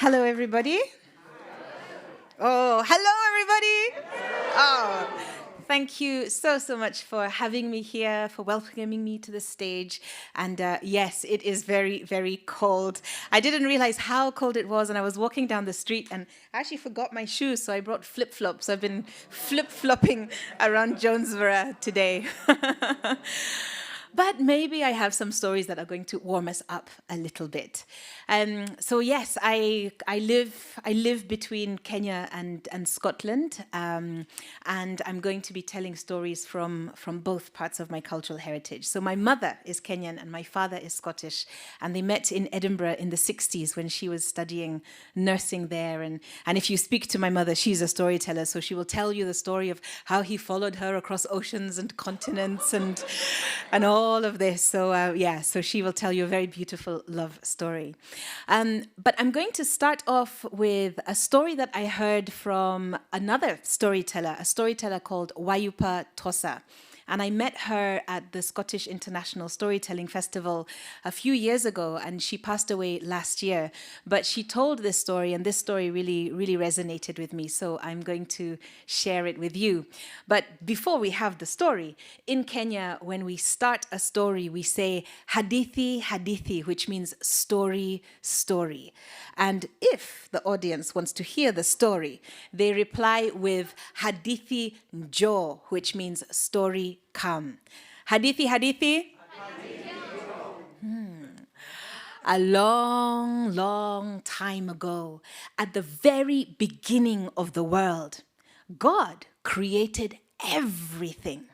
Hello, everybody. Oh, hello, everybody. Oh, thank you so much for having me here, for welcoming me to the stage. And yes, it is very, very cold. I didn't realize how cold it was, and I was walking down the street, and I actually forgot my shoes, so I brought flip-flops. I've been flip-flopping around Jonesboro today. But maybe I have some stories that are going to warm us up a little bit. So yes, I live between Kenya and Scotland, and I'm going to be telling stories from both parts of my cultural heritage. So my mother is Kenyan and my father is Scottish, and they met in Edinburgh in the 60s when she was studying nursing there. And if you speak to my mother, she's a storyteller, so she will tell you the story of how he followed her across oceans and continents and all of this. So so she will tell you a very beautiful love story. But I'm going to start off with a story that I heard from another storyteller, a storyteller called Wayupa Tosa. And I met her at the Scottish International Storytelling Festival a few years ago, and she passed away last year. But she told this story, and this story really, really resonated with me. So I'm going to share it with you. But before we have the story, in Kenya, when we start a story, we say hadithi, hadithi, which means story, story. And if the audience wants to hear the story, they reply with hadithi njo, which means story come. Hadithi, hadithi? A long, long time ago, at the very beginning of the world, God created everything.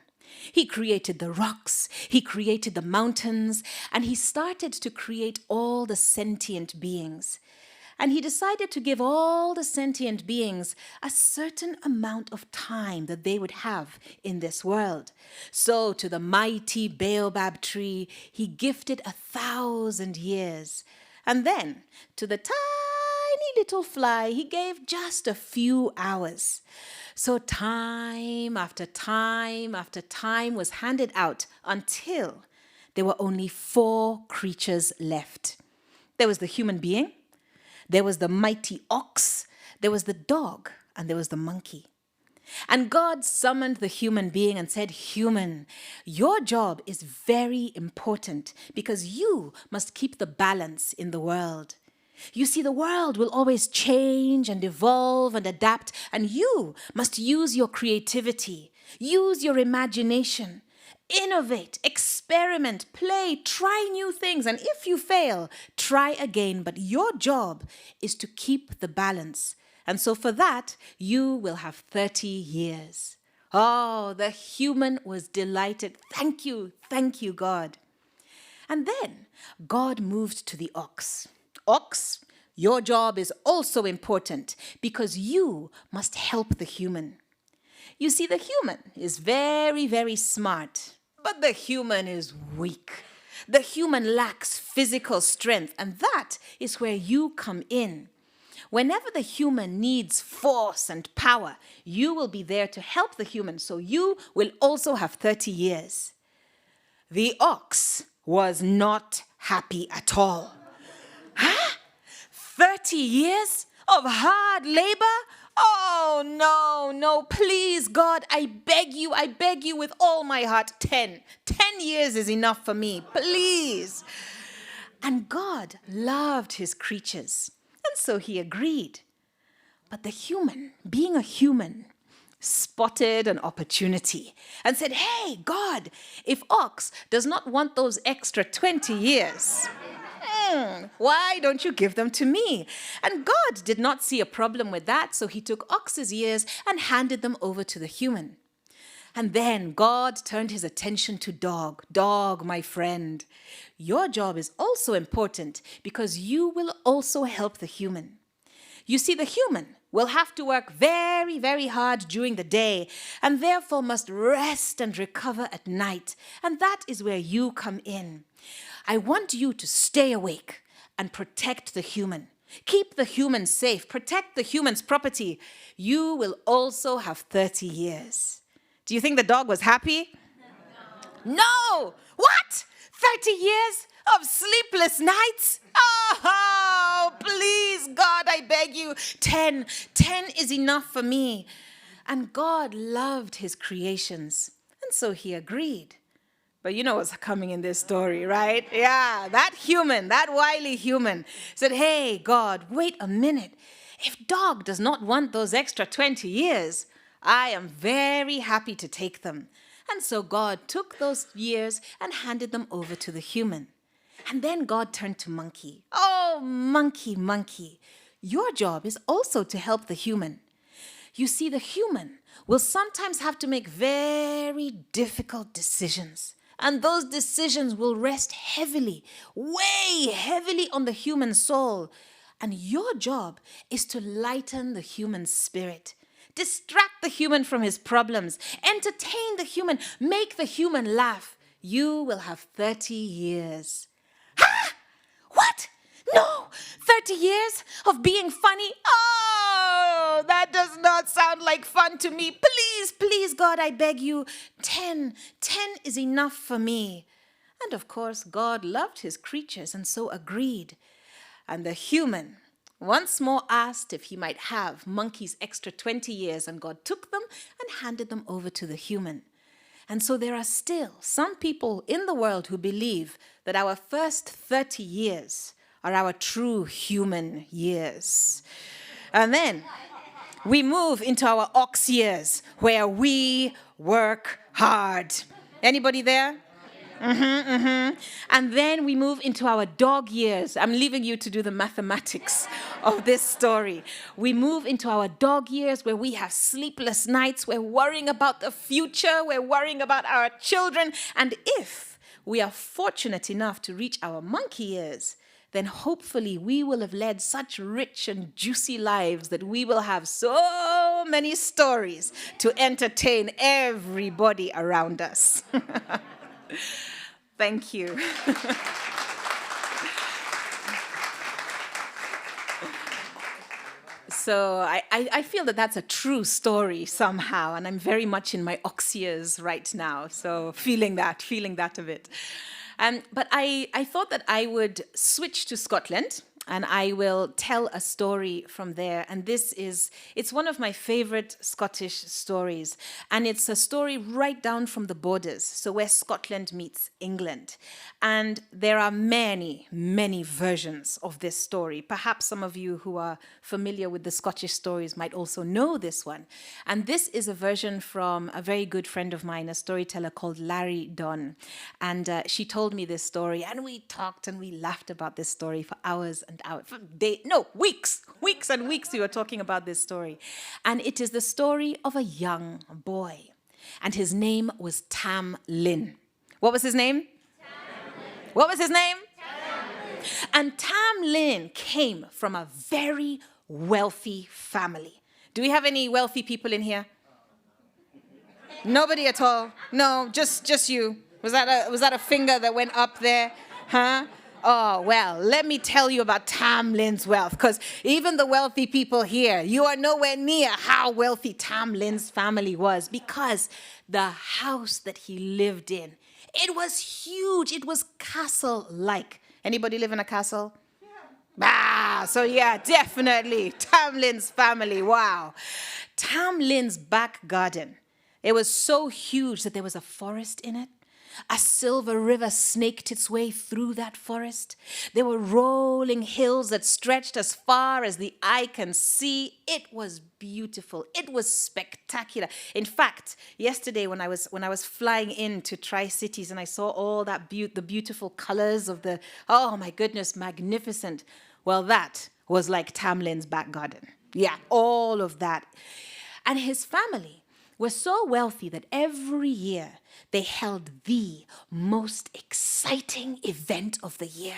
He created the rocks, he created the mountains, and he started to create all the sentient beings. And he decided to give all the sentient beings a certain amount of time that they would have in this world. So to the mighty baobab tree, he gifted 1,000 years. And then to the tiny little fly, he gave just a few hours. So time after time after time was handed out until there were only 4 creatures left. There was the human being, there was the mighty ox, there was the dog, and there was the monkey. And God summoned the human being and said, "Human, your job is very important because you must keep the balance in the world. You see, the world will always change and evolve and adapt, and you must use your creativity, use your imagination. Innovate, experiment, play, try new things, and if you fail, try again. But your job is to keep the balance. And so for that, you will have 30 years. Oh, the human was delighted. Thank you, God. And then God moved to the ox. Ox, your job is also important because you must help the human. You see, the human is very, very smart, but the human is weak. The human lacks physical strength, and that is where you come in. Whenever the human needs force and power, you will be there to help the human, so you will also have 30 years. The ox was not happy at all. 30 years of hard labor? Oh, no, please, God, I beg you with all my heart, 10 years is enough for me, please. And God loved his creatures, and so he agreed. But the human, being a human, spotted an opportunity and said, "Hey, God, if ox does not want those extra 20 years, why don't you give them to me?" And God did not see a problem with that, so he took ox's ears and handed them over to the human. And then God turned his attention to dog. Dog, my friend, your job is also important because you will also help the human. You see, the human will have to work very, very hard during the day and therefore must rest and recover at night. And that is where you come in. I want you to stay awake and protect the human. Keep the human safe. Protect the human's property. You will also have 30 years. Do you think the dog was happy? No! What? 30 years of sleepless nights? Oh, please, God, I beg you, 10. 10 is enough for me. And God loved his creations. And so he agreed. But you know what's coming in this story, right? Yeah, that human, that wily human said, hey, God, wait a minute. If dog does not want those extra 20 years, I am very happy to take them. And so God took those years and handed them over to the human. And then God turned to monkey. Oh, monkey, monkey, your job is also to help the human. You see, the human will sometimes have to make very difficult decisions. And those decisions will rest heavily, way heavily on the human soul. And your job is to lighten the human spirit, distract the human from his problems, entertain the human, make the human laugh. You will have 30 years. Ha! What? No, 30 years of being funny? Oh, that does not sound like fun to me. Please, please, God, I beg you, 10. 10 is enough for me. And of course, God loved his creatures and so agreed. And the human once more asked if he might have monkey's extra 20 years, and God took them and handed them over to the human. And so there are still some people in the world who believe that our first 30 years are our true human years. And then we move into our ox years where we work hard. Anybody there? And then we move into our dog years. I'm leaving you to do the mathematics of this story. We move into our dog years where we have sleepless nights. We're worrying about the future. We're worrying about our children. And if we are fortunate enough to reach our monkey years, then hopefully we will have led such rich and juicy lives that we will have so many stories to entertain everybody around us. Thank you. So I feel that that's a true story somehow, and I'm very much in my ox years right now, so feeling that a bit. But I thought that I would switch to Scotland, and I will tell a story from there. And it's one of my favorite Scottish stories. And it's a story right down from the borders, so where Scotland meets England. And there are many, many versions of this story. Perhaps some of you who are familiar with the Scottish stories might also know this one. And this is a version from a very good friend of mine, a storyteller called Larry Dunn. And she told me this story, and we talked and we laughed about this story for hours and hours. Weeks and weeks we were talking about this story. And it is the story of a young boy. And his name was Tam Lin. What was his name? What was his name? And Tam Lin came from a very wealthy family. Do we have any wealthy people in here? Nobody at all? No, just you. Was that a finger that went up there? Huh? Oh, well, let me tell you about Tam Lin's wealth, because even the wealthy people here, you are nowhere near how wealthy Tam Lin's family was, because the house that he lived in, it was huge. It was castle-like. Anybody live in a castle? Yeah. So yeah, definitely. Tam Lin's family, wow. Tam Lin's back garden, it was so huge that there was a forest in it. A silver river snaked its way through that forest. There were rolling hills that stretched as far as the eye can see. It was beautiful. It was spectacular. In fact, yesterday when I was flying into Tri-Cities and I saw all that the beautiful colors of the, oh my goodness, magnificent. Well, that was like Tam Lin's back garden. Yeah, all of that. And his family were so wealthy that every year they held the most exciting event of the year.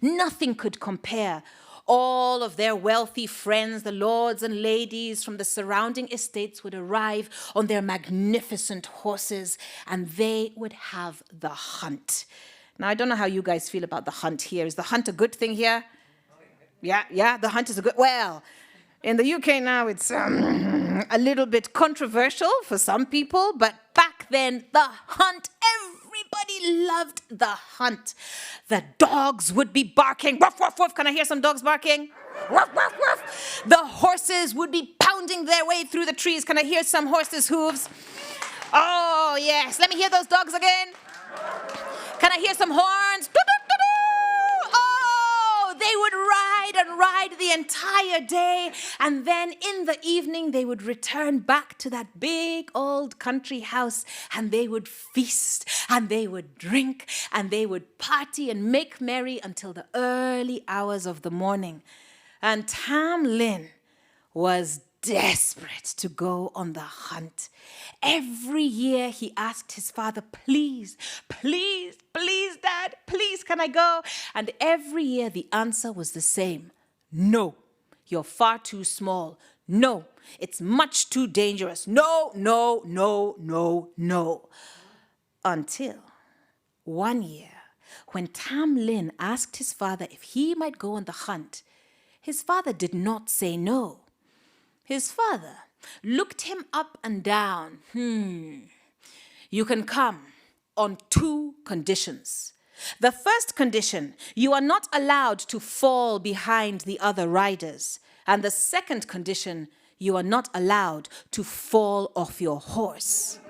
Nothing could compare. All of their wealthy friends, the lords and ladies from the surrounding estates, would arrive on their magnificent horses, and they would have the hunt. Now, I don't know how you guys feel about the hunt here. Is the hunt a good thing here? Yeah, the hunt is a good... Well, in the UK now, it's a little bit controversial for some people, but back then, the hunt, Everybody loved the hunt. The dogs would be barking. Woof, woof, woof. Can I hear some dogs barking? Woof, woof, woof. The horses would be pounding their way through the trees. Can I hear some horses' hooves? Oh, yes. Let me hear those dogs again. Can I hear some horns? Oh, they would ride and ride the entire day. And then in the evening, they would return back to that big old country house and they would feast and they would drink and they would party and make merry until the early hours of the morning. And Tam Lin was desperate to go on the hunt. Every year he asked his father, please, please, please, Dad, please, can I go? And every year the answer was the same. No, you're far too small. No, it's much too dangerous. No, no, no, no, no. Until one year, when Tam Lin asked his father if he might go on the hunt, his father did not say no. His father looked him up and down. You can come on 2 conditions. The first condition, you are not allowed to fall behind the other riders. And the second condition, you are not allowed to fall off your horse.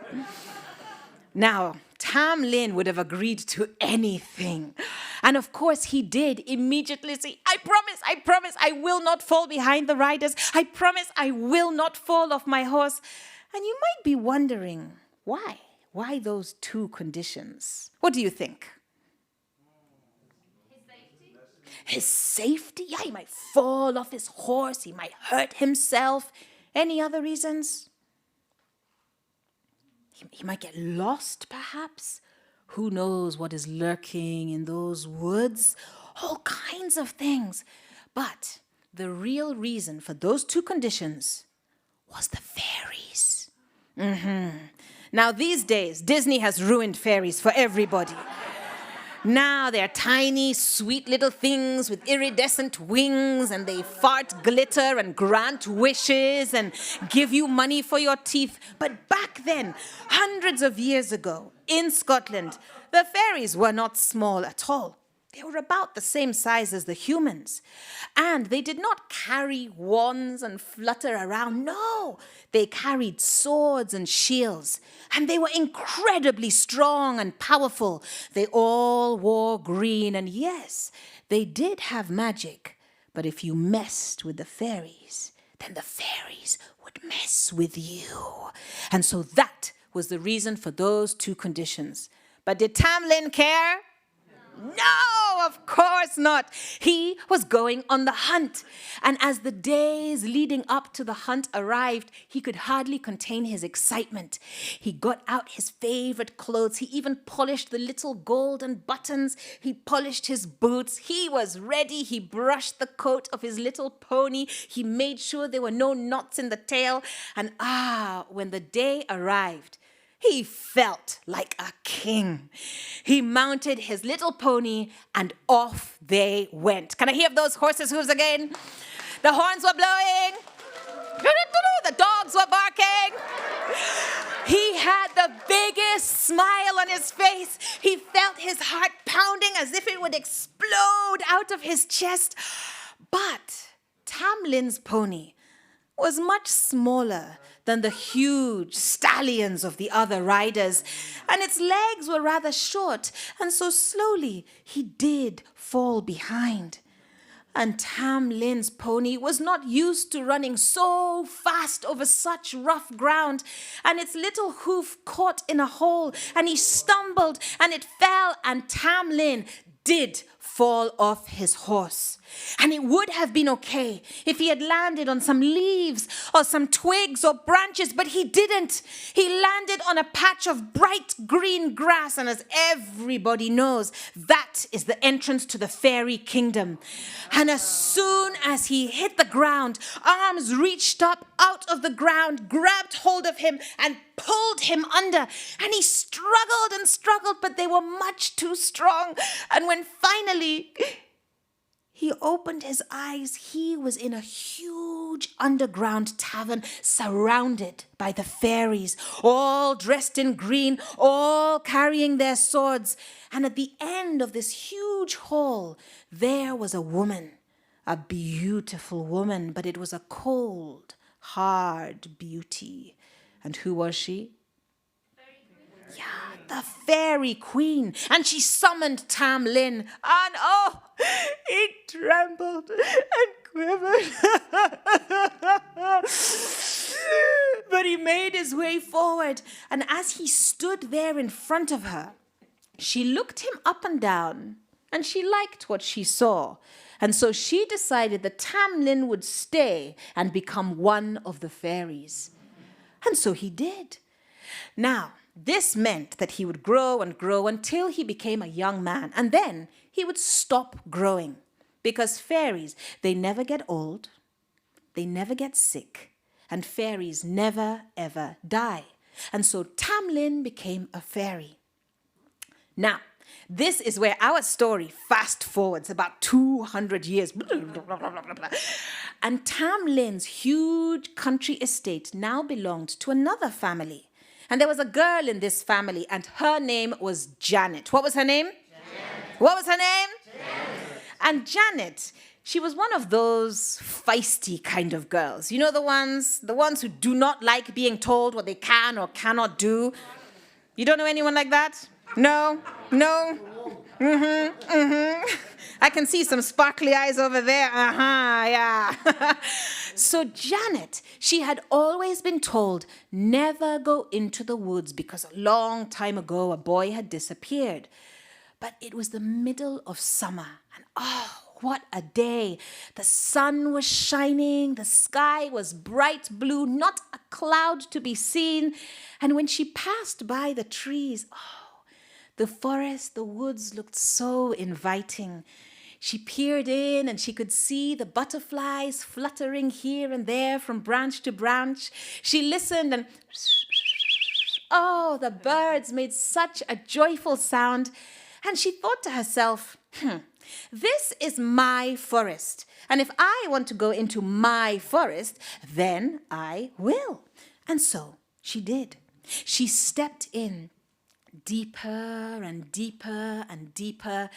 Now, Tam Lin would have agreed to anything. And of course he did immediately say, I promise, I will not fall behind the riders. I promise I will not fall off my horse. And you might be wondering, why? Why those 2 conditions? What do you think? His safety? Yeah, he might fall off his horse. He might hurt himself. Any other reasons? He might get lost, perhaps. Who knows what is lurking in those woods? All kinds of things. But the real reason for those 2 conditions was the fairies. Now, these days, Disney has ruined fairies for everybody. Now they're tiny, sweet little things with iridescent wings, and they fart glitter and grant wishes and give you money for your teeth. But back then, hundreds of years ago, in Scotland, the fairies were not small at all. They were about the same size as the humans. And they did not carry wands and flutter around. No, they carried swords and shields. And they were incredibly strong and powerful. They all wore green. And yes, they did have magic. But if you messed with the fairies, then the fairies would mess with you. And so that was the reason for those 2 conditions. But did Tam Lin care? No, of course not. He was going on the hunt. And as the days leading up to the hunt arrived, he could hardly contain his excitement. He got out his favorite clothes. He even polished the little golden buttons. He polished his boots. He was ready. He brushed the coat of his little pony. He made sure there were no knots in the tail. And when the day arrived, he felt like a king. He mounted his little pony and off they went. Can I hear those horses' hooves again? The horns were blowing. The dogs were barking. He had the biggest smile on his face. He felt his heart pounding as if it would explode out of his chest. But Tam Lin's pony was much smaller than the huge stallions of the other riders, and its legs were rather short, and so slowly he did fall behind. And Tam Lin's pony was not used to running so fast over such rough ground, and its little hoof caught in a hole, and he stumbled, and it fell, and Tam Lin did fall off his horse. And it would have been okay if he had landed on some leaves or some twigs or branches, but he didn't. He landed on a patch of bright green grass, and as everybody knows, that is the entrance to the fairy kingdom. And as soon as he hit the ground, arms reached up out of the ground, grabbed hold of him and pulled him under. And he struggled and struggled, but they were much too strong. And when finally he opened his eyes, he was in a huge huge underground tavern surrounded by the fairies, all dressed in green, all carrying their swords. And at the end of this huge hall, there was a woman, a beautiful woman, but it was a cold, hard beauty. And who was she? Yeah, the fairy queen. And she summoned Tam Lin. And oh, he trembled and quivered. But he made his way forward. And as he stood there in front of her, she looked him up and down. And she liked what she saw. And so she decided that Tam Lin would stay and become one of the fairies. And so he did. Now, this meant that he would grow and grow until he became a young man. And then he would stop growing. Because fairies, they never get old. They never get sick. And fairies never, ever die. And so Tam Lin became a fairy. Now, this is where our story fast forwards about 200 years. And Tam Lin's huge country estate now belonged to another family. And there was a girl in this family, and her name was Janet. What was her name? Janet. What was her name? Janet. And Janet, she was one of those feisty kind of girls. You know the ones who do not like being told what they can or cannot do. You don't know anyone like that? No? I can see some sparkly eyes over there. Yeah. So Janet, she had always been told never go into the woods because a long time ago a boy had disappeared. But it was the middle of summer, and oh, what a day. The sun was shining, the sky was bright blue, not a cloud to be seen. And when she passed by the trees, the forest, the woods looked so inviting. She peered in and she could see the butterflies fluttering here and there from branch to branch. She listened and the birds made such a joyful sound. And she thought to herself, this is my forest. And if I want to go into my forest, then I will. And so she did. She stepped in. Deeper and deeper and deeper,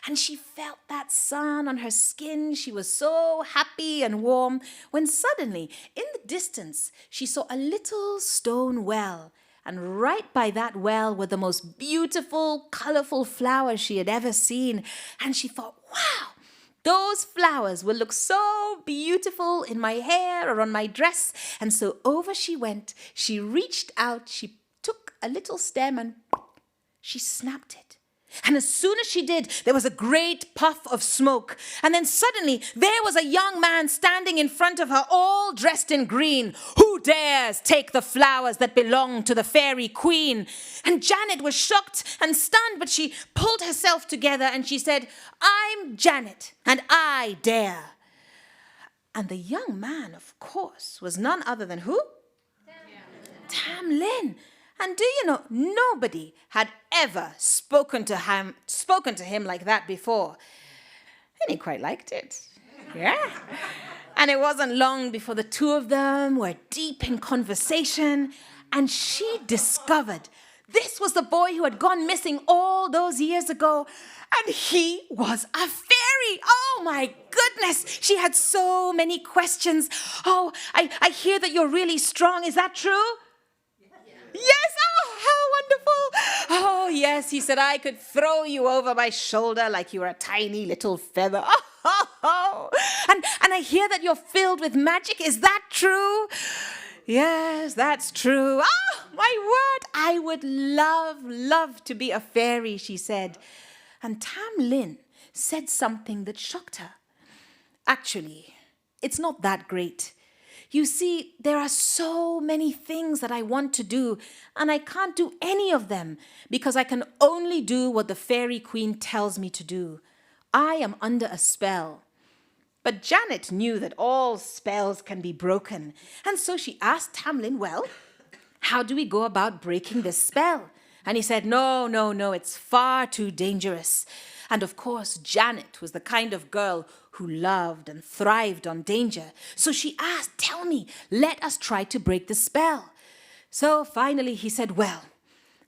and she felt that sun on her skin. She was so happy and warm when suddenly, in the distance, she saw a little stone well, and right by that well were the most beautiful, colorful flowers she had ever seen. And she thought, wow, those flowers will look so beautiful in my hair or on my dress. And so over she went. She reached out, she took a little stem and she snapped it. And as soon as she did, there was a great puff of smoke. And then suddenly, there was a young man standing in front of her, all dressed in green. Who dares take the flowers that belong to the fairy queen? And Janet was shocked and stunned, but she pulled herself together and she said, I'm Janet, and I dare. And the young man, of course, was none other than who? Tam Lin. And do you know, nobody had ever spoken to him like that before. And he quite liked it. Yeah. And it wasn't long before the two of them were deep in conversation, and she discovered this was the boy who had gone missing all those years ago, and he was a fairy. Oh my goodness, she had so many questions. Oh, I hear that you're really strong. Is that true? Yes, how wonderful. Oh, yes, he said, I could throw you over my shoulder like you were a tiny little feather. And I hear that you're filled with magic. Is that true? Yes, that's true. Oh, my word, I would love to be a fairy, she said. And Tam Lin said something that shocked her. Actually, it's not that great. You see, there are so many things that I want to do, and I can't do any of them because I can only do what the fairy queen tells me to do. I am under a spell. But Janet knew that all spells can be broken, and so she asked Tam Lin, well, how do we go about breaking this spell? And he said, no, no, no, it's far too dangerous. And of course, Janet was the kind of girl who loved and thrived on danger. So she asked, tell me, let us try to break the spell. So finally he said, well,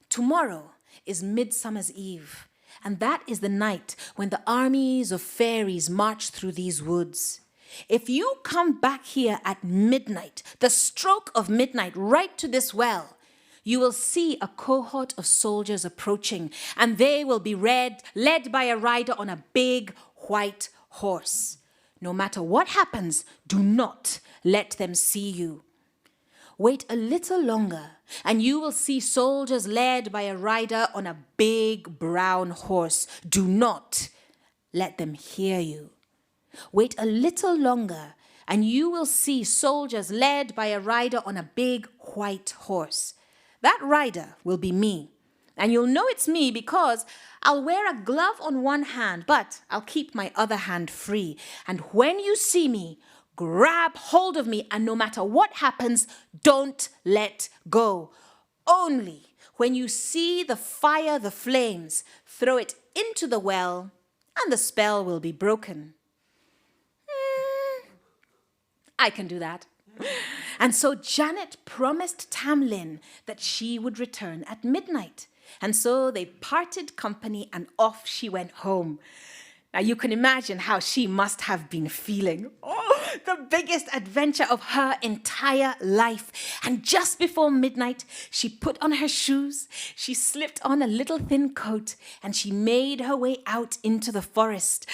tomorrow is Midsummer's Eve, and that is the night when the armies of fairies march through these woods. If you come back here at midnight, the stroke of midnight, right to this well, you will see a cohort of soldiers approaching, and they will be led by a rider on a big white horse. No matter what happens, do not let them see you. Wait a little longer, and you will see soldiers led by a rider on a big brown horse. Do not let them hear you. Wait a little longer, and you will see soldiers led by a rider on a big white horse. That rider will be me. And you'll know it's me because I'll wear a glove on one hand, but I'll keep my other hand free. And when you see me, grab hold of me, and no matter what happens, don't let go. Only when you see the fire, the flames, throw it into the well, and the spell will be broken. I can do that. And so Janet promised Tamlin that she would return at midnight. And so they parted company and off she went home. Now you can imagine how she must have been feeling. Oh, the biggest adventure of her entire life. And just before midnight, she put on her shoes, she slipped on a little thin coat, and she made her way out into the forest.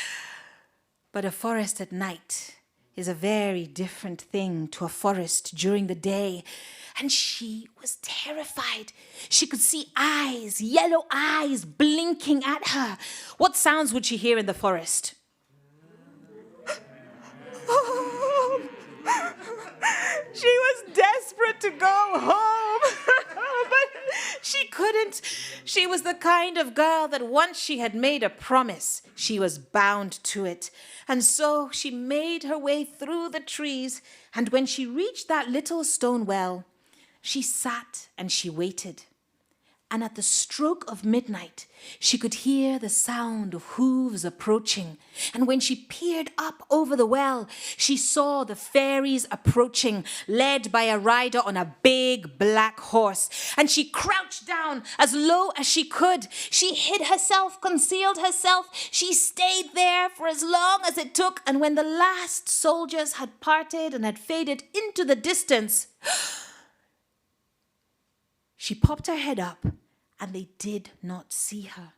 But a forest at night is a very different thing to a forest during the day. And she was terrified. She could see eyes, yellow eyes, blinking at her. What sounds would she hear in the forest? She was desperate to go home, but she couldn't. She was the kind of girl that once she had made a promise, she was bound to it. And so she made her way through the trees, and when she reached that little stone well, she sat and she waited. And at the stroke of midnight, she could hear the sound of hooves approaching. And when she peered up over the well, she saw the fairies approaching, led by a rider on a big black horse. And she crouched down as low as she could. She hid herself, concealed herself. She stayed there for as long as it took. And when the last soldiers had parted and had faded into the distance, she popped her head up, and they did not see her.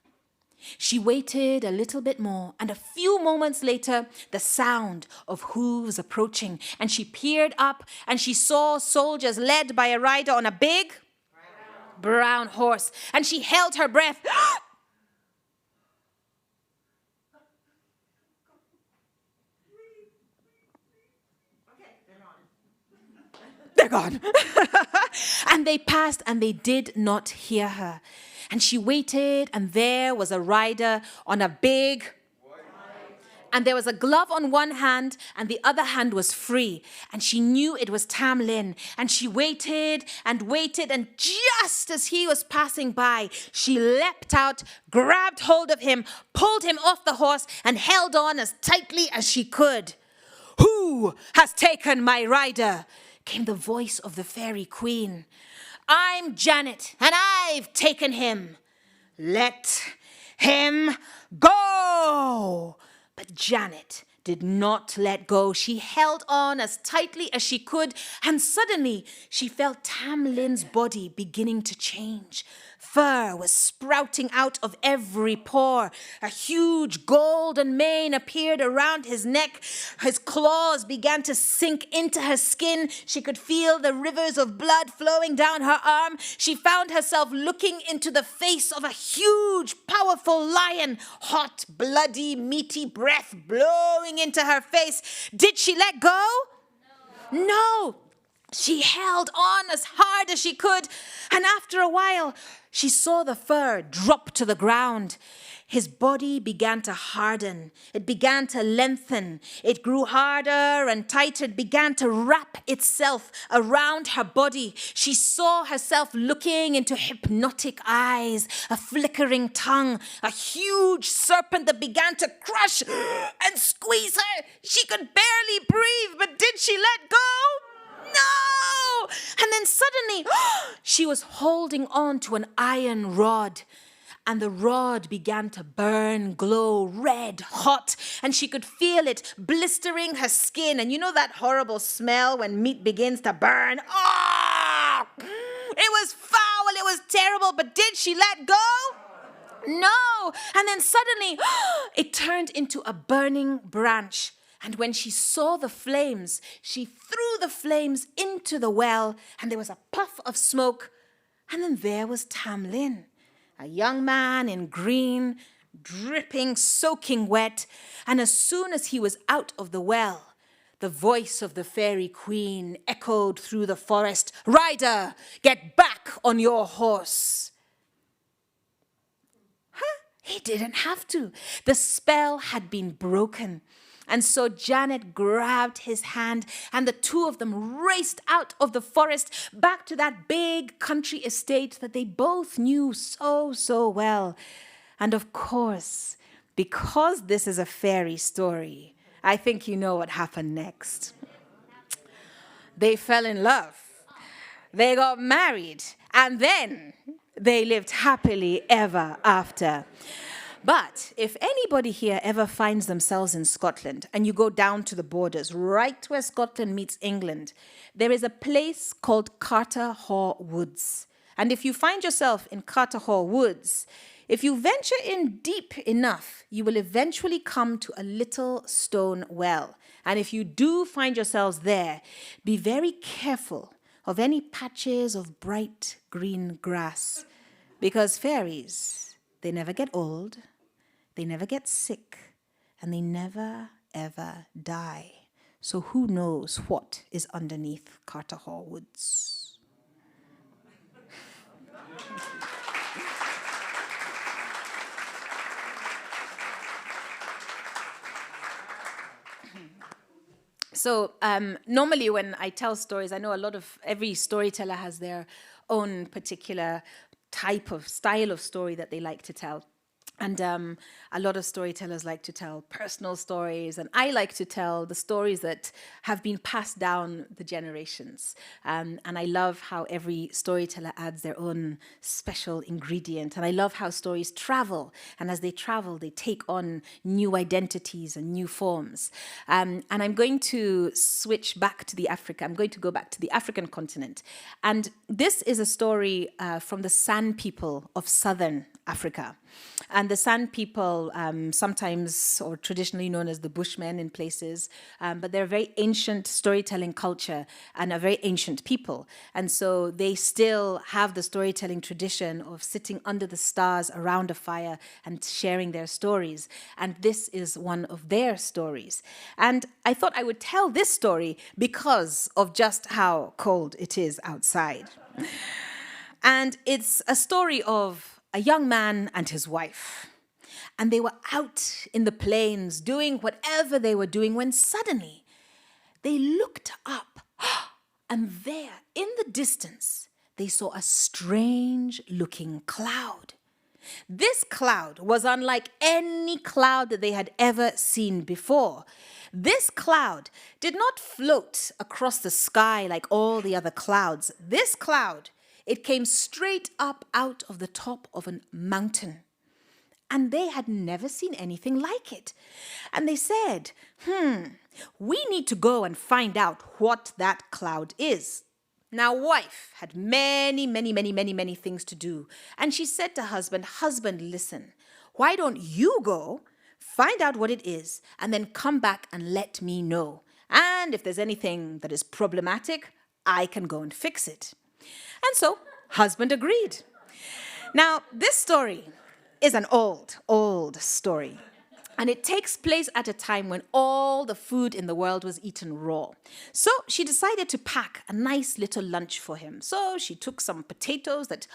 She waited a little bit more, and a few moments later, the sound of hooves approaching, and she peered up, and she saw soldiers led by a rider on a big brown horse, and she held her breath. They're gone. And they passed and they did not hear her. And she waited, and there was a rider on a big, and there was a glove on one hand and the other hand was free. And she knew it was Tamlin. And she waited, and just as he was passing by, she leapt out, grabbed hold of him, pulled him off the horse, and held on as tightly as she could. "Who has taken my rider?" came the voice of the fairy queen. "I'm Janet, and I've taken him. Let him go." But Janet did not let go. She held on as tightly as she could, and suddenly she felt Tamlin's body beginning to change. Fur was sprouting out of every pore. A huge golden mane appeared around his neck. His claws began to sink into her skin. She could feel the rivers of blood flowing down her arm. She found herself looking into the face of a huge, powerful lion. Hot, bloody, meaty breath blowing into her face. Did she let go? No. She held on as hard as she could, and after a while, She saw the fur drop to the ground. His body began to harden. It began to lengthen. It grew harder and tighter. It began to wrap itself around her body. She saw herself looking into hypnotic eyes, a flickering tongue, a huge serpent that began to crush and squeeze her. She could barely breathe, but did she let go? No! And then suddenly, she was holding on to an iron rod. And the rod began to burn, glow, red, hot. And she could feel it blistering her skin. And you know that horrible smell when meat begins to burn? Oh! It was foul, it was terrible, but did she let go? No! And then suddenly, it turned into a burning branch. And when she saw the flames, she threw the flames into the well, and there was a puff of smoke. And then there was Tam Lin, a young man in green, dripping, soaking wet. And as soon as he was out of the well, the voice of the fairy queen echoed through the forest, "Rider, get back on your horse." He didn't have to. The spell had been broken. And so Janet grabbed his hand, and the two of them raced out of the forest back to that big country estate that they both knew so well. And of course, because this is a fairy story, I think you know what happened next. They fell in love. They got married, and then they lived happily ever after. But if anybody here ever finds themselves in Scotland and you go down to the borders, right where Scotland meets England, there is a place called Carterhaugh Woods. And if you find yourself in Carterhaugh Woods, if you venture in deep enough, you will eventually come to a little stone well. And if you do find yourselves there, be very careful of any patches of bright green grass, because fairies, they never get old. They never get sick, and they never, ever die. So who knows what is underneath Carterhaugh Woods? So normally when I tell stories, I know every storyteller has their own particular type of style of story that they like to tell. And a lot of storytellers like to tell personal stories, and I like to tell the stories that have been passed down the generations. And I love how every storyteller adds their own special ingredient. And I love how stories travel, and as they travel, they take on new identities and new forms. And I'm going to switch back to I'm going to go back to the African continent. And this is a story from the San people of southern Africa. And the San people, sometimes or traditionally known as the Bushmen in places, but they're a very ancient storytelling culture and a very ancient people. And so they still have the storytelling tradition of sitting under the stars around a fire and sharing their stories. And this is one of their stories. And I thought I would tell this story because of just how cold it is outside. And it's a story of a young man and his wife. And they were out in the plains doing whatever they were doing when suddenly they looked up, and there in the distance they saw a strange looking cloud. This cloud was unlike any cloud that they had ever seen before. This cloud did not float across the sky like all the other clouds. This cloud, it came straight up out of the top of a mountain. And they had never seen anything like it. And they said, we need to go and find out what that cloud is. Now, wife had many things to do. And she said to husband, listen, why don't you go, find out what it is, and then come back and let me know. And if there's anything that is problematic, I can go and fix it. And so, husband agreed. Now, this story is an old story. And it takes place at a time when all the food in the world was eaten raw. So she decided to pack a nice little lunch for him. So she took some potatoes that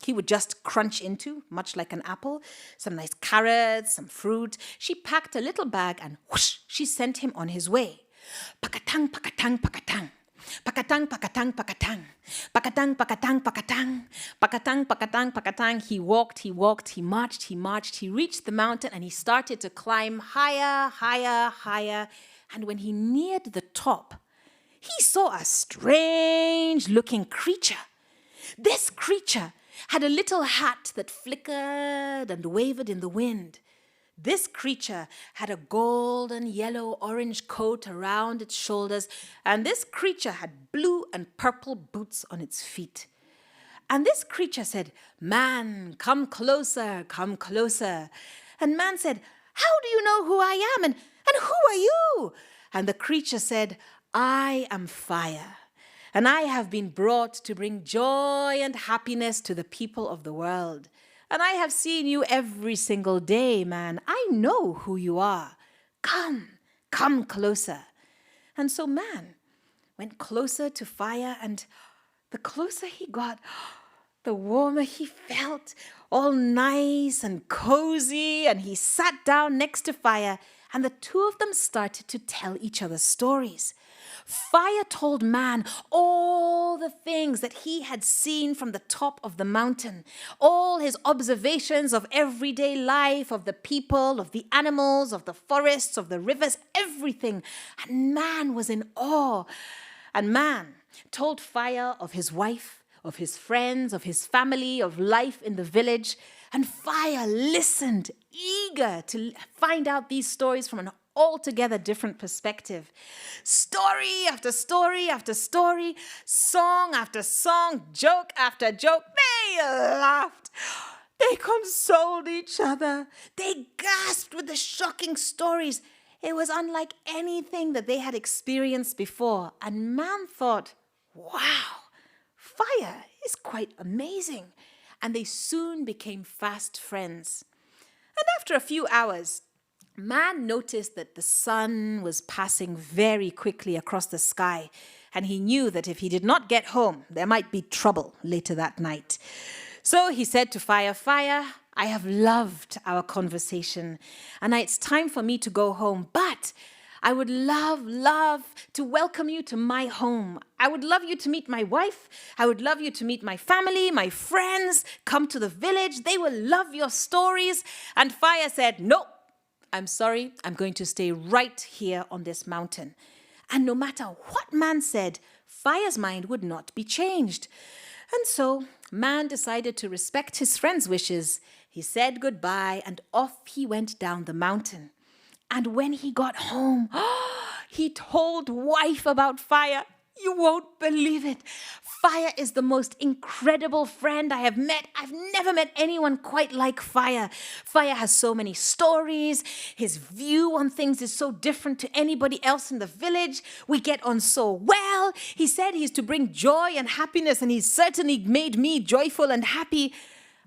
he would just crunch into, much like an apple, some nice carrots, some fruit. She packed a little bag and whoosh, she sent him on his way. Pakatang, pakatang, pakatang. Pakatang, pakatang, pakatang. Pakatang, pakatang, pakatang. Pakatang, pakatang, pakatang. He walked, he marched. He reached the mountain and he started to climb higher, higher, higher. And when he neared the top, he saw a strange looking creature. This creature had a little hat that flickered and wavered in the wind. This creature had a golden, yellow, orange coat around its shoulders, and this creature had blue and purple boots on its feet. And this creature said, "Man, come closer, come closer." And man said, "How do you know who I am? And who are you?" And the creature said, "I am fire, and I have been brought to bring joy and happiness to the people of the world. And I have seen you every single day, man. I know who you are. Come closer." And so man went closer to fire, and the closer he got, the warmer he felt, all nice and cozy. And he sat down next to fire, and the two of them started to tell each other stories. Fire told man all the things that he had seen from the top of the mountain, all his observations of everyday life, of the people, of the animals, of the forests, of the rivers, everything. And man was in awe. And man told fire of his wife, of his friends, of his family, of life in the village. And fire listened, eager to find out these stories from an altogether different perspective. Story after story after story, song after song, joke after joke. They laughed. They consoled each other. They gasped with the shocking stories. It was unlike anything that they had experienced before. And man thought, wow, fire is quite amazing. And they soon became fast friends. And after a few hours, man noticed that the sun was passing very quickly across the sky, and he knew that if he did not get home, there might be trouble later that night. So he said to Fire, "Fire, I have loved our conversation, and it's time for me to go home, but I would love to welcome you to my home. I would love you to meet my wife. I would love you to meet my family, my friends. Come to the village. They will love your stories." And Fire said, "Nope. I'm sorry, I'm going to stay right here on this mountain." And no matter what man said, Fire's mind would not be changed. And so man decided to respect his friend's wishes. He said goodbye and off he went down the mountain. And when he got home, he told wife about Fire. You won't believe it. Fire is the most incredible friend I have met. I've never met anyone quite like Fire. Fire has so many stories. His view on things is so different to anybody else in the village. We get on so well. He said he's to bring joy and happiness, and he's certainly made me joyful and happy.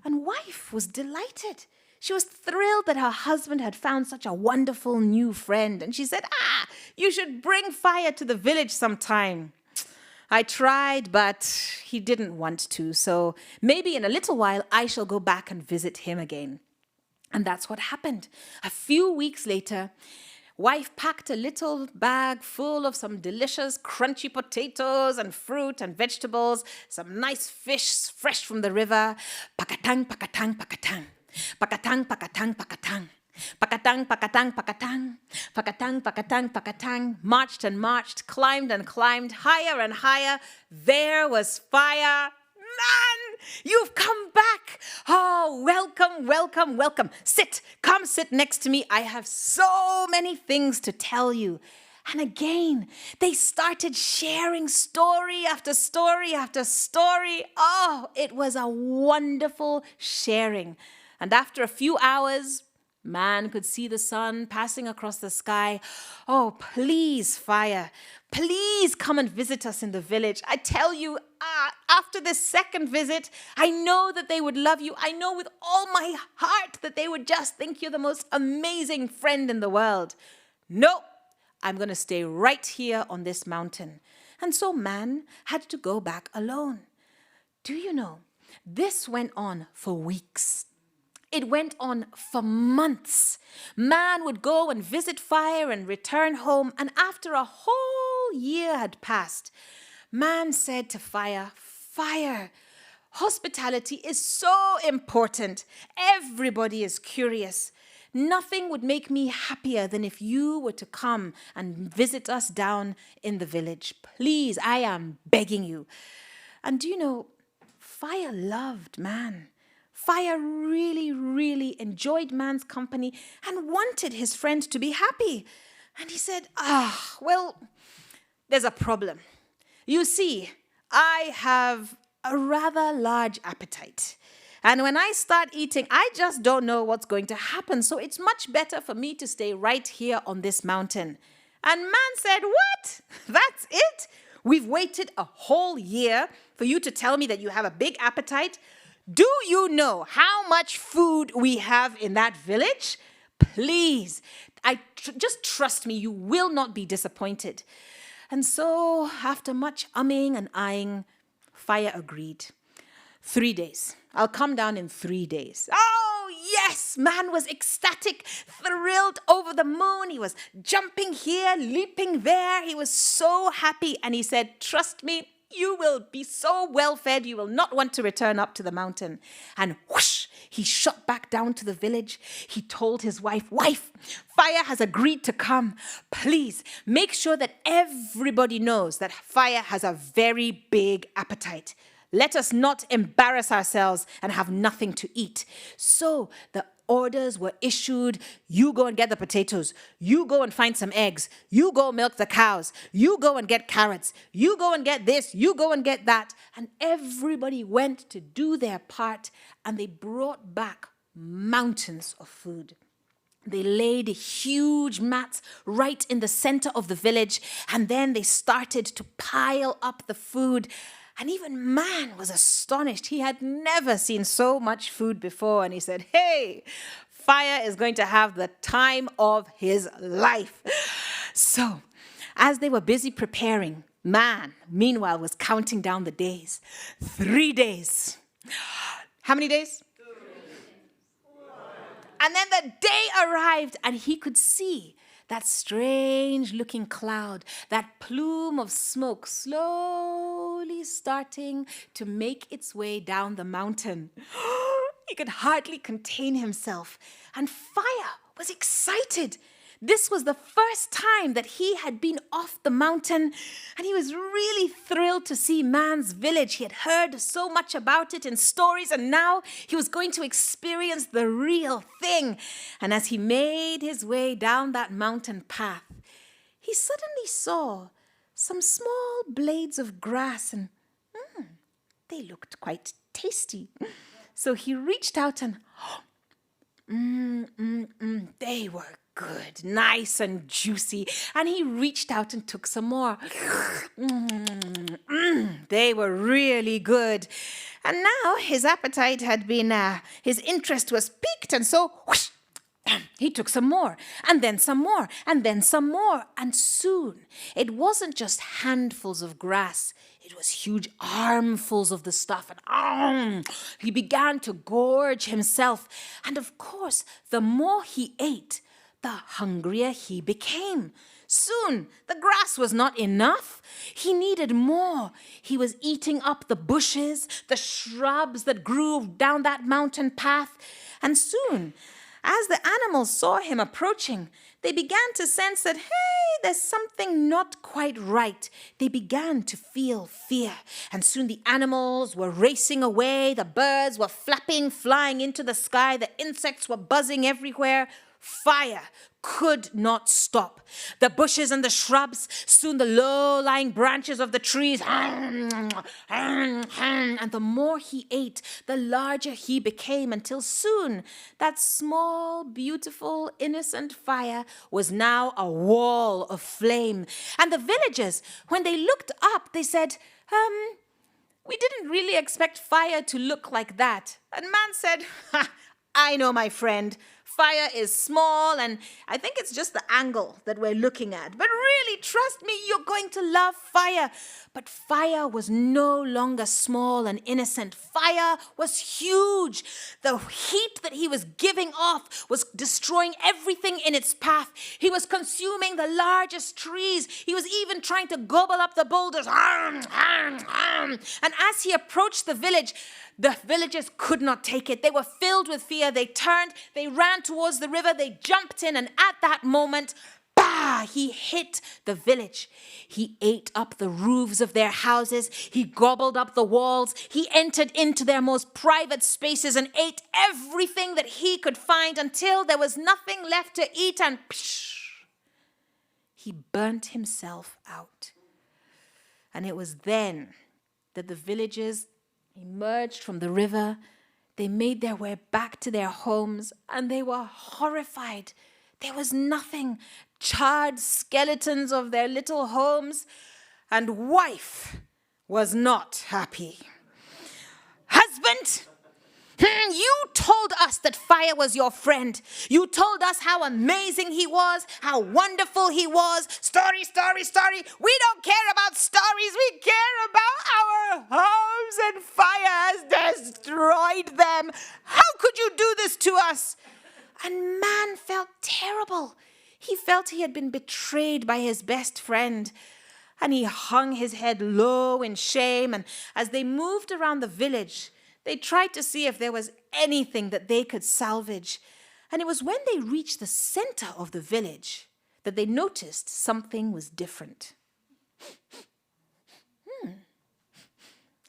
And wife was delighted. She was thrilled that her husband had found such a wonderful new friend. And she said, you should bring Fire to the village sometime. I tried, but he didn't want to. So maybe in a little while, I shall go back and visit him again. And that's what happened. A few weeks later, wife packed a little bag full of some delicious crunchy potatoes and fruit and vegetables, some nice fish fresh from the river. Pakatang, pakatang, pakatang. Pakatang, pakatang, pakatang. Pakatang, pakatang, pakatang. Pakatang, pakatang, pakatang. Marched and marched, climbed and climbed, higher and higher. There was Fire. Man, you've come back. Oh, welcome, welcome, welcome. Come sit next to me. I have so many things to tell you. And again, they started sharing story after story after story. Oh, it was a wonderful sharing. And after a few hours, man could see the sun passing across the sky. Oh, please, Fire, please come and visit us in the village. I tell you, after this second visit, I know that they would love you. I know with all my heart that they would just think you're the most amazing friend in the world. No, I'm going to stay right here on this mountain. And so man had to go back alone. Do you know, this went on for weeks. It went on for months. Man would go and visit fire and return home. And after a whole year had passed, man said to fire, "Fire, hospitality is so important. Everybody is curious. Nothing would make me happier than if you were to come and visit us down in the village. Please, I am begging you." And do you know, fire loved man. Fire really, really enjoyed man's company and wanted his friend to be happy. And he said, well, there's a problem. You see, I have a rather large appetite. And when I start eating, I just don't know what's going to happen. So it's much better for me to stay right here on this mountain. And man said, "What? That's it? We've waited a whole year for you to tell me that you have a big appetite? Do you know how much food we have in that village? Please, just trust me, you will not be disappointed." And so, after much umming and eyeing, fire agreed. 3 days. I'll come down in 3 days. Oh, yes! Man was ecstatic, thrilled, over the moon. He was jumping here, leaping there. He was so happy. And he said, "Trust me, you will be so well fed, you will not want to return up to the mountain." And whoosh, he shot back down to the village. He told his wife, "Wife, fire has agreed to come. Please make sure that everybody knows that fire has a very big appetite. Let us not embarrass ourselves and have nothing to eat." So the orders were issued. You go and get the potatoes. You go and find some eggs. You go milk the cows. You go and get carrots. You go and get this. You go and get that. And everybody went to do their part, and they brought back mountains of food. They laid huge mats right in the center of the village, and then they started to pile up the food. And even man was astonished. He had never seen so much food before. And he said, "Hey, fire is going to have the time of his life." So, as they were busy preparing, man, meanwhile, was counting down the days. 3 days. How many days? 2. And then the day arrived, and he could see that strange-looking cloud, that plume of smoke slowly starting to make its way down the mountain. He could hardly contain himself, and fire was excited. This was the first time that he had been off the mountain, and he was really thrilled to see man's village. He had heard so much about it in stories, and now he was going to experience the real thing. And as he made his way down that mountain path, he suddenly saw some small blades of grass, and they looked quite tasty. So he reached out and they were good, nice and juicy. And he reached out and took some more. They were really good. And now his appetite had been, his interest was piqued. And so whoosh, he took some more, and then some more, and then some more. And soon it wasn't just handfuls of grass. It was huge armfuls of the stuff, and he began to gorge himself. And of course, the more he ate, the hungrier he became. Soon, the grass was not enough. He needed more. He was eating up the bushes, the shrubs that grew down that mountain path. And soon, as the animals saw him approaching, they began to sense that, hey, there's something not quite right. They began to feel fear. And soon the animals were racing away. The birds were flapping, flying into the sky. The insects were buzzing everywhere. Fire could not stop. The bushes and the shrubs, soon the low-lying branches of the trees, and the more he ate, the larger he became, until soon that small, beautiful, innocent fire was now a wall of flame. And the villagers, when they looked up, they said, We didn't really expect fire to look like that. And man said, "Ha, I know, my friend. Fire is small, and I think it's just the angle that we're looking at. But really, trust me, you're going to love fire." But fire was no longer small and innocent. Fire was huge. The heat that he was giving off was destroying everything in its path. He was consuming the largest trees. He was even trying to gobble up the boulders. And as he approached the villagers could not take it. They were filled with fear. They turned, they ran towards the river, they jumped in, and at that moment, bah, he hit the village. He ate up the roofs of their houses. He gobbled up the walls. He entered into their most private spaces and ate everything that he could find until there was nothing left to eat, and he burnt himself out. And it was then that the villagers emerged from the river. They made their way back to their homes, and they were horrified. There was nothing, charred skeletons of their little homes, and wife was not happy. Husband, you told us that fire was your friend. You told us how amazing he was, how wonderful he was. Story, story, story. We don't care about stories. We care about our homes, and fire has destroyed them. How could you do this to us? And man felt terrible. He felt he had been betrayed by his best friend. And he hung his head low in shame. And as they moved around the village, they tried to see if there was anything that they could salvage. And it was when they reached the center of the village that they noticed something was different.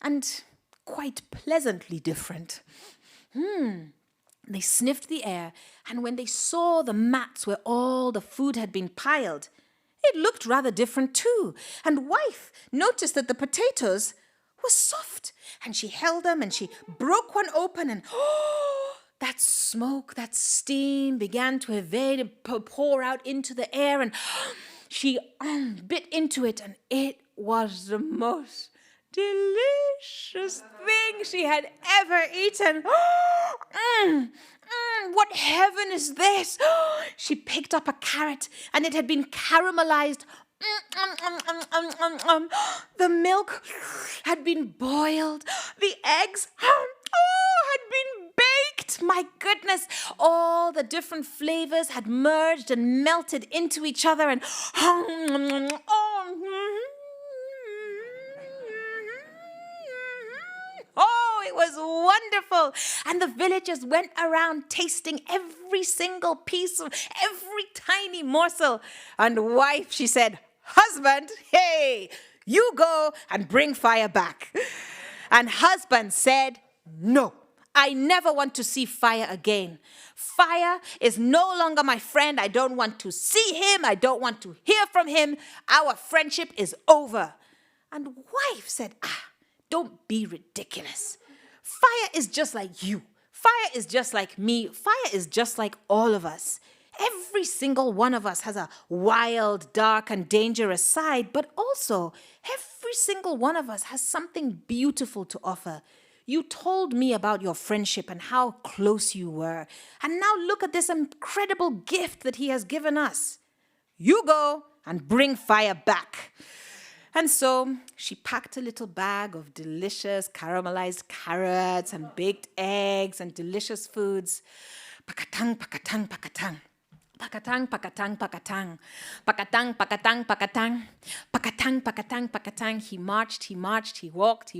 And quite pleasantly different. They sniffed the air, and when they saw the mats where all the food had been piled, it looked rather different too. And wife noticed that the potatoes were soft, and she held them and she broke one open, and that smoke, that steam began to evade and pour out into the air, and she bit into it, and it was the most delicious thing she had ever eaten. What heaven is this? She picked up a carrot, and it had been caramelized. The milk had been boiled. The eggs had been baked. My goodness, all the different flavors had merged and melted into each other, and it was wonderful. And the villagers went around tasting every single piece of every tiny morsel. And wife, she said, "Husband, hey, you go and bring fire back." And husband said, "No, I never want to see fire again. Fire is no longer my friend. I don't want to see him. I don't want to hear from him. Our friendship is over." And wife said, "Don't be ridiculous. Fire is just like you. Fire is just like me. Fire is just like all of us. Every single one of us has a wild, dark, and dangerous side, but also every single one of us has something beautiful to offer. You told me about your friendship and how close you were. And now look at this incredible gift that he has given us. You go and bring fire back." And so she packed a little bag of delicious caramelized carrots and baked eggs and delicious foods. Pakatang, pakatang, pakatang. Pakatang, pakatang, pakatang. Pakatang, pakatang, pakatang. Pakatang, pakatang, pakatang. He marched, he walked,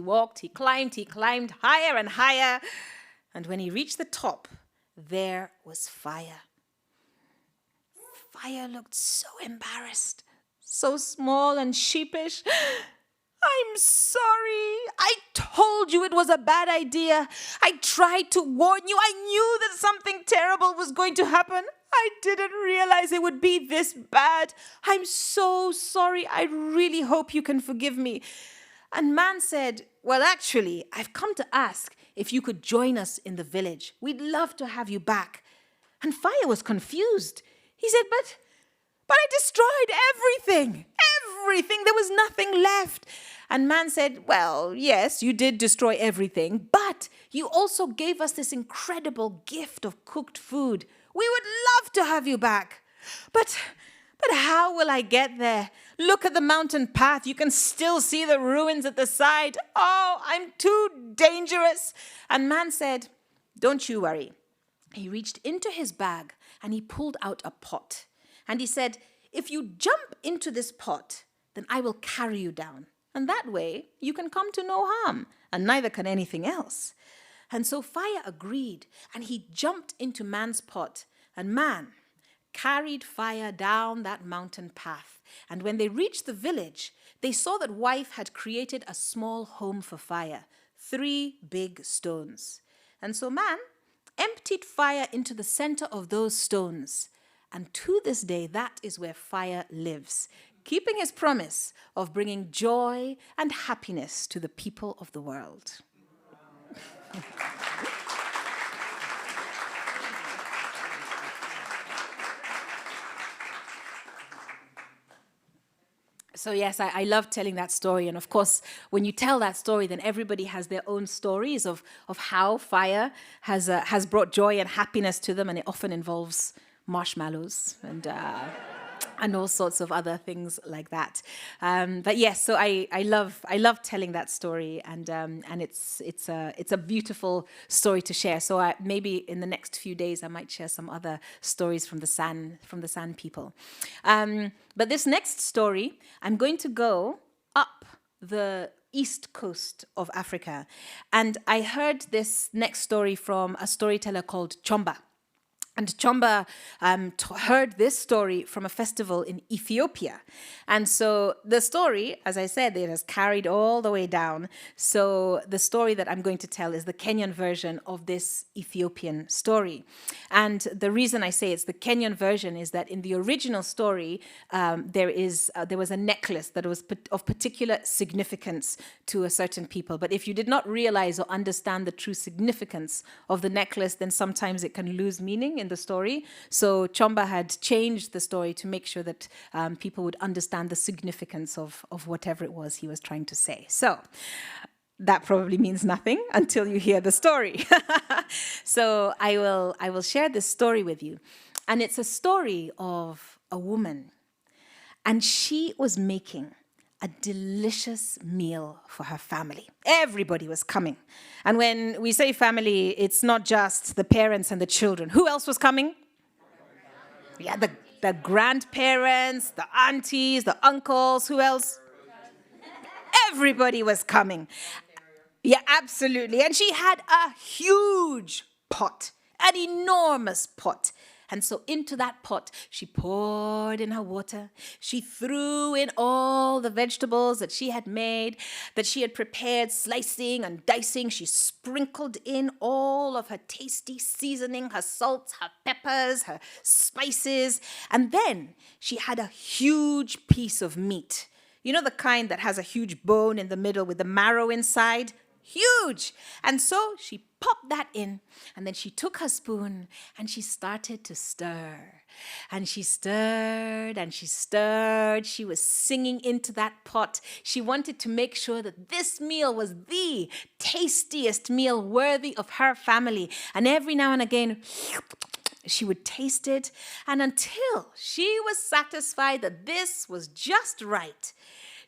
he climbed higher and higher. And when he reached the top, there was fire. Fire looked so embarrassed, so small and sheepish. "I'm sorry. I told you it was a bad idea. I tried to warn you. I knew that something terrible was going to happen. I didn't realize it would be this bad. I'm so sorry. I really hope you can forgive me." And man said, "Well, actually, I've come to ask if you could join us in the village. We'd love to have you back." And fire was confused. He said, But I destroyed everything. There was nothing left." And man said, well, yes, you did destroy everything, but you also gave us this incredible gift of cooked food. We would love to have you back. But how will I get there? Look at the mountain path. You can still see the ruins at the side. Oh, I'm too dangerous. And man said, don't you worry. He reached into his bag and he pulled out a pot. And he said, if you jump into this pot, then I will carry you down. And that way you can come to no harm, and neither can anything else. And so fire agreed, and he jumped into man's pot, and man carried fire down that mountain path. And when they reached the village, they saw that wife had created a small home for fire, 3 big stones. And so man emptied fire into the center of those stones. And to this day, that is where fire lives, keeping his promise of bringing joy and happiness to the people of the world. So yes, I love telling that story. And of course, when you tell that story, then everybody has their own stories of how fire has brought joy and happiness to them. And it often involves marshmallows and all sorts of other things like that. But yes, so I love telling that story, and it's a beautiful story to share. So maybe in the next few days I might share some other stories from the San people. But this next story, I'm going to go up the east coast of Africa, and I heard this next story from a storyteller called Chomba. And Chomba heard this story from a festival in Ethiopia. And so the story, as I said, it has carried all the way down. So the story that I'm going to tell is the Kenyan version of this Ethiopian story. And the reason I say it's the Kenyan version is that in the original story, there was a necklace that was of particular significance to a certain people. But if you did not realize or understand the true significance of the necklace, then sometimes it can lose meaning in the story. So Chomba had changed the story to make sure that people would understand the significance of whatever it was he was trying to say. So that probably means nothing until you hear the story. So I will share this story with you. And it's a story of a woman. And she was making a delicious meal for her family. Everybody was coming. And when we say family, it's not just the parents and the children. Who else was coming? Yeah, the grandparents, the aunties, the uncles, who else? Everybody was coming. Yeah, absolutely. And she had a huge pot, an enormous pot. And so into that pot, she poured in her water. She threw in all the vegetables that she had made, that she had prepared, slicing and dicing. She sprinkled in all of her tasty seasoning, her salts, her peppers, her spices. And then she had a huge piece of meat. You know, the kind that has a huge bone in the middle with the marrow inside? Huge. And so she popped that in, and then she took her spoon and she started to stir. And she stirred and she stirred. She was singing into that pot. She wanted to make sure that this meal was the tastiest meal worthy of her family. And every now and again, she would taste it, and until she was satisfied that this was just right,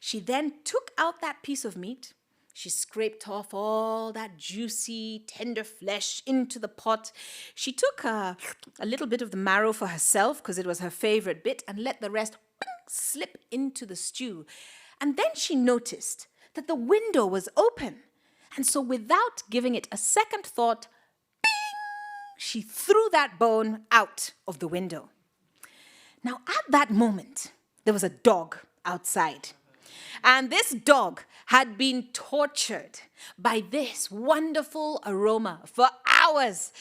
she then took out that piece of meat. She scraped off all that juicy, tender flesh into the pot. She took a little bit of the marrow for herself because it was her favorite bit, and let the rest slip into the stew. And then she noticed that the window was open. And so without giving it a second thought, she threw that bone out of the window. Now, at that moment, there was a dog outside. And this dog had been tortured by this wonderful aroma for hours.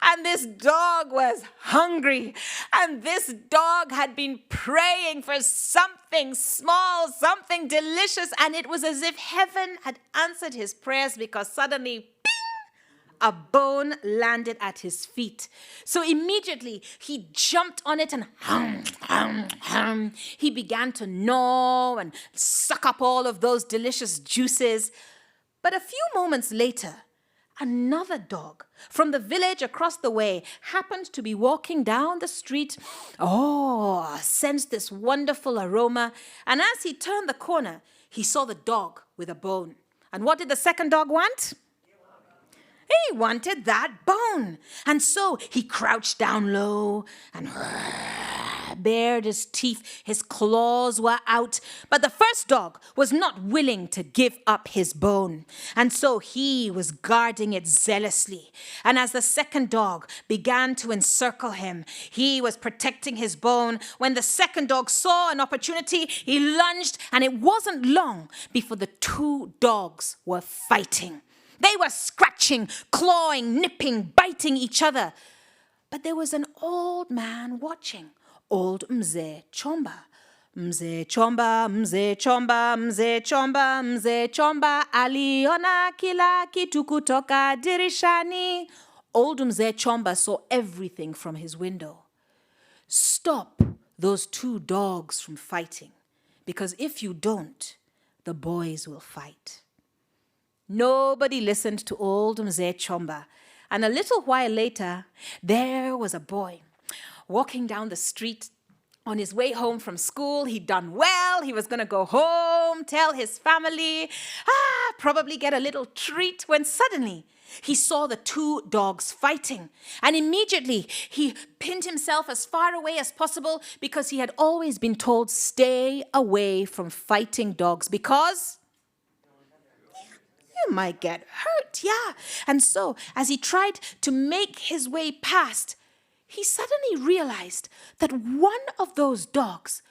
And this dog was hungry. And this dog had been praying for something small, something delicious. And it was as if heaven had answered his prayers, because suddenly, a bone landed at his feet. So immediately he jumped on it and he began to gnaw and suck up all of those delicious juices. But a few moments later, another dog from the village across the way happened to be walking down the street. Oh, sensed this wonderful aroma. And as he turned the corner, he saw the dog with a bone. And what did the second dog want? He wanted that bone. And so he crouched down low and bared his teeth. His claws were out. But the first dog was not willing to give up his bone. And so he was guarding it zealously. And as the second dog began to encircle him, he was protecting his bone. When the second dog saw an opportunity, he lunged, and it wasn't long before the two dogs were fighting. They were scratching, clawing, nipping, biting each other. But there was an old man watching, old Mzee Chomba. Mzee Chomba, Mzee Chomba, Mzee Chomba, Mzee Chomba, aliona kila kitu kutoka dirishani. Old Mzee Chomba saw everything from his window. Stop those two dogs from fighting, because if you don't, the boys will fight. Nobody listened to old Mzee Chomba. And a little while later, there was a boy walking down the street on his way home from school. He'd done well. He was going to go home, tell his family, probably get a little treat, when suddenly he saw the two dogs fighting. And immediately he pinned himself as far away as possible, because he had always been told, stay away from fighting dogs, because you might get hurt, yeah. And so, as he tried to make his way past, he suddenly realized that one of those dogs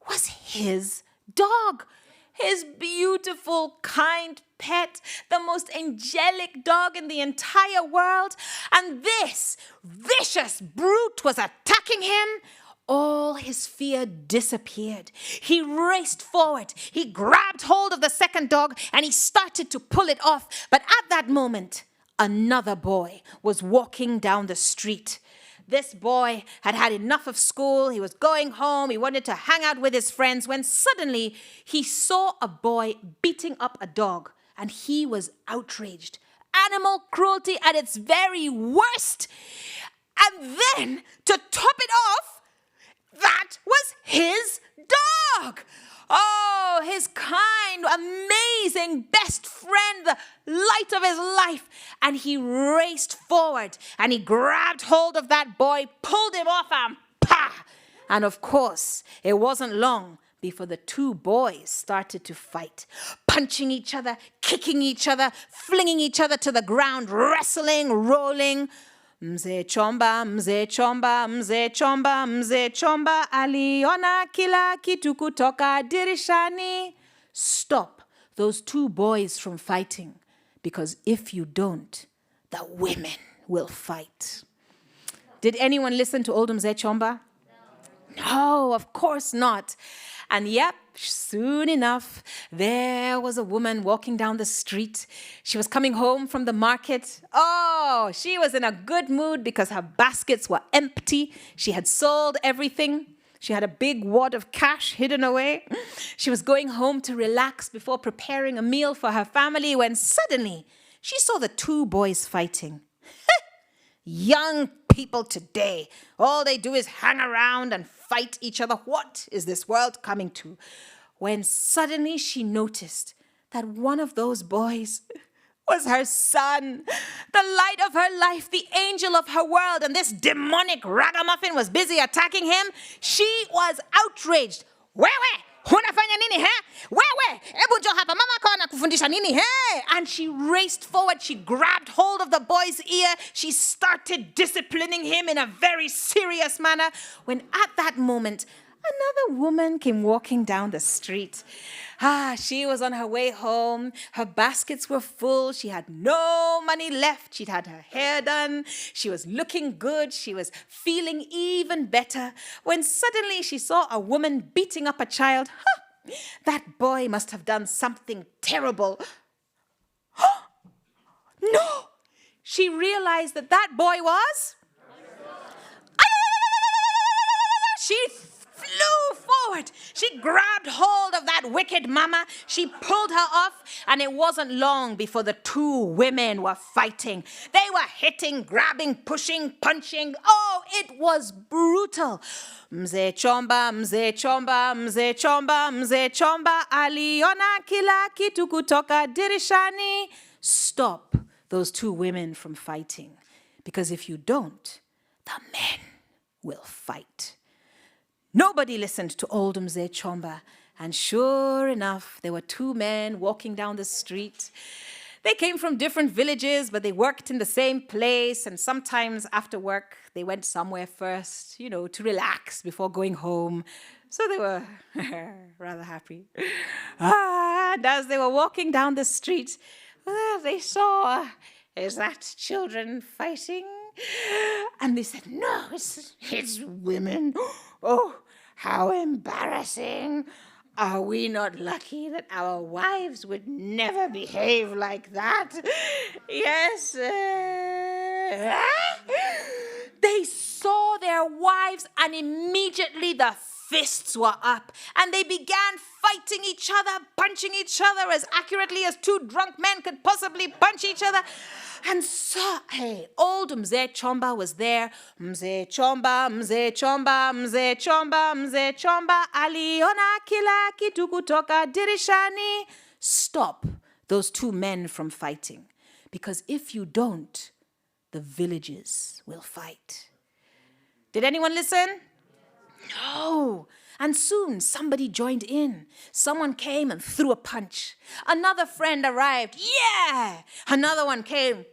was his dog. His beautiful, kind pet, the most angelic dog in the entire world. And this vicious brute was attacking him. All his fear disappeared. He raced forward. He grabbed hold of the second dog and he started to pull it off. But at that moment, another boy was walking down the street. This boy had had enough of school. He was going home. He wanted to hang out with his friends, when suddenly he saw a boy beating up a dog, and he was outraged. Animal cruelty at its very worst. And then, to top it off, that was his dog. Oh, his kind, amazing best friend, the light of his life. And he raced forward and he grabbed hold of that boy, pulled him off, and pa! And of course, it wasn't long before the two boys started to fight, punching each other, kicking each other, flinging each other to the ground, wrestling, rolling. Mzee Chomba, Mzee Chomba, Mzee Chomba, Mzee Chomba, aliona kila kitu kutoka dirishani. Stop those two boys from fighting, because if you don't, the women will fight. Did anyone listen to old Mzee Chomba? No, of course not. And yep, soon enough, there was a woman walking down the street. She was coming home from the market. Oh, she was in a good mood because her baskets were empty. She had sold everything. She had a big wad of cash hidden away. She was going home to relax before preparing a meal for her family, when suddenly she saw the two boys fighting. Young people today, all they do is hang around and fight each other. What is this world coming to? When suddenly she noticed that one of those boys was her son, the light of her life, the angel of her world, and this demonic ragamuffin was busy attacking him. She was outraged. Wewe, unafanya nini, he? Wewe, ebu njoo hapa, mama kwa anakufundisha nini, he? And she raced forward. She grabbed hold of the boy's ear. She started disciplining him in a very serious manner, when at that moment, another woman came walking down the street. She was on her way home. Her baskets were full. She had no money left. She'd had her hair done. She was looking good. She was feeling even better, when suddenly she saw a woman beating up a child. That boy must have done something terrible. No! she realized that that boy was... She flew forward. She grabbed hold of that wicked mama. She pulled her off, and it wasn't long before the two women were fighting. They were hitting, grabbing, pushing, punching. Oh, it was brutal. Mzee Chomba, Mzee Chomba, Mzee Chomba, Mzee Chomba, aliona kila kitu kutoka dirishani. Stop those two women from fighting, because if you don't, the men will fight. Nobody listened to old Mzee Chomba, and sure enough, there were two men walking down the street. They came from different villages, but they worked in the same place, and sometimes after work, they went somewhere first, to relax before going home. So they were rather happy. And as they were walking down the street, they saw, is that children fighting? And they said, no, it's women. Oh, how embarrassing. Are we not lucky that our wives would never behave like that? Yes. They saw their wives, and immediately the fists were up, and they began fighting each other, punching each other as accurately as two drunk men could possibly punch each other. And so, hey, old Mzee Chomba was there. Mzee Chomba, Mzee Chomba, Mzee Chomba, Mzee Chomba, aliona kila kitu kutoka dirishani. Stop those two men from fighting, because if you don't, the villages will fight. Did anyone listen? No. And soon somebody joined in. Someone came and threw a punch. Another friend arrived. Yeah. Another one came.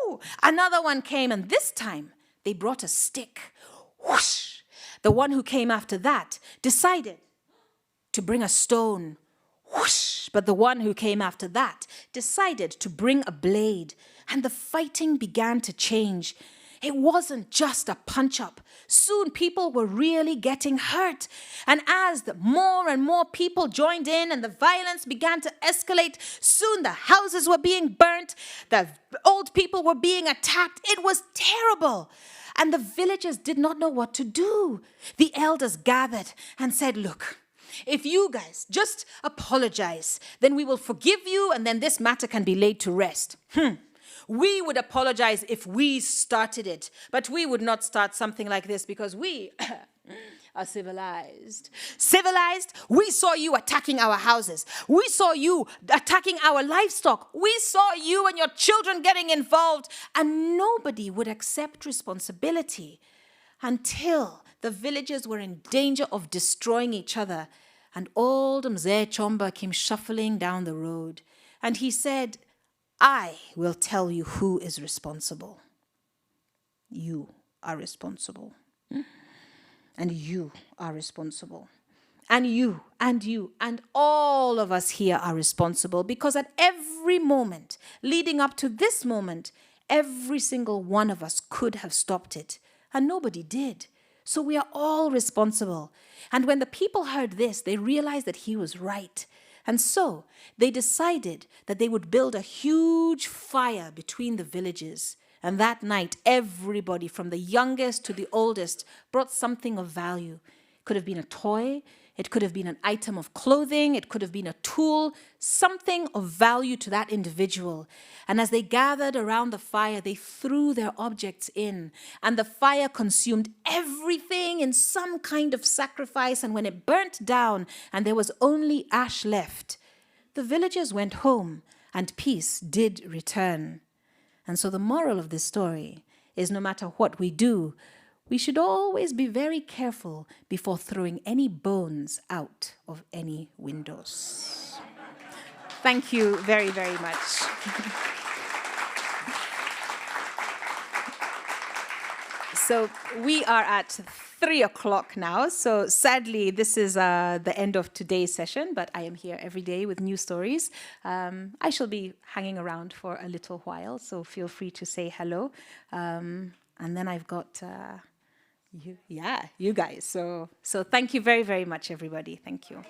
Whoo. Another one came, and this time they brought a stick. Whoosh. The one who came after that decided to bring a stone. Whoosh. But the one who came after that decided to bring a blade. And the fighting began to change. It wasn't just a punch-up. Soon people were really getting hurt. And as more and more people joined in and the violence began to escalate, soon the houses were being burnt, the old people were being attacked. It was terrible. And the villagers did not know what to do. The elders gathered and said, look, if you guys just apologize, then we will forgive you, and then this matter can be laid to rest. We would apologize if we started it, but we would not start something like this because we are civilized. Civilized? We saw you attacking our houses. We saw you attacking our livestock. We saw you and your children getting involved, and nobody would accept responsibility until the villagers were in danger of destroying each other. And old Mzee Chomba came shuffling down the road, and he said, I will tell you who is responsible. You are responsible. And you are responsible. And you, and all of us here are responsible, because at every moment leading up to this moment, every single one of us could have stopped it, and nobody did. So we are all responsible. And when the people heard this, they realized that he was right. And so they decided that they would build a huge fire between the villages. And that night, everybody from the youngest to the oldest brought something of value. It could have been a toy. It could have been an item of clothing. It could have been a tool, something of value to that individual. And as they gathered around the fire, they threw their objects in. And the fire consumed everything in some kind of sacrifice. And when it burnt down and there was only ash left, the villagers went home and peace did return. And so the moral of this story is, no matter what we do, we should always be very careful before throwing any bones out of any windows. Thank you very, very much. So we are at 3 o'clock now. So sadly, this is the end of today's session, but I am here every day with new stories. I shall be hanging around for a little while, so feel free to say hello. And then I've got... you guys. So thank you very, very much, everybody. Thank you.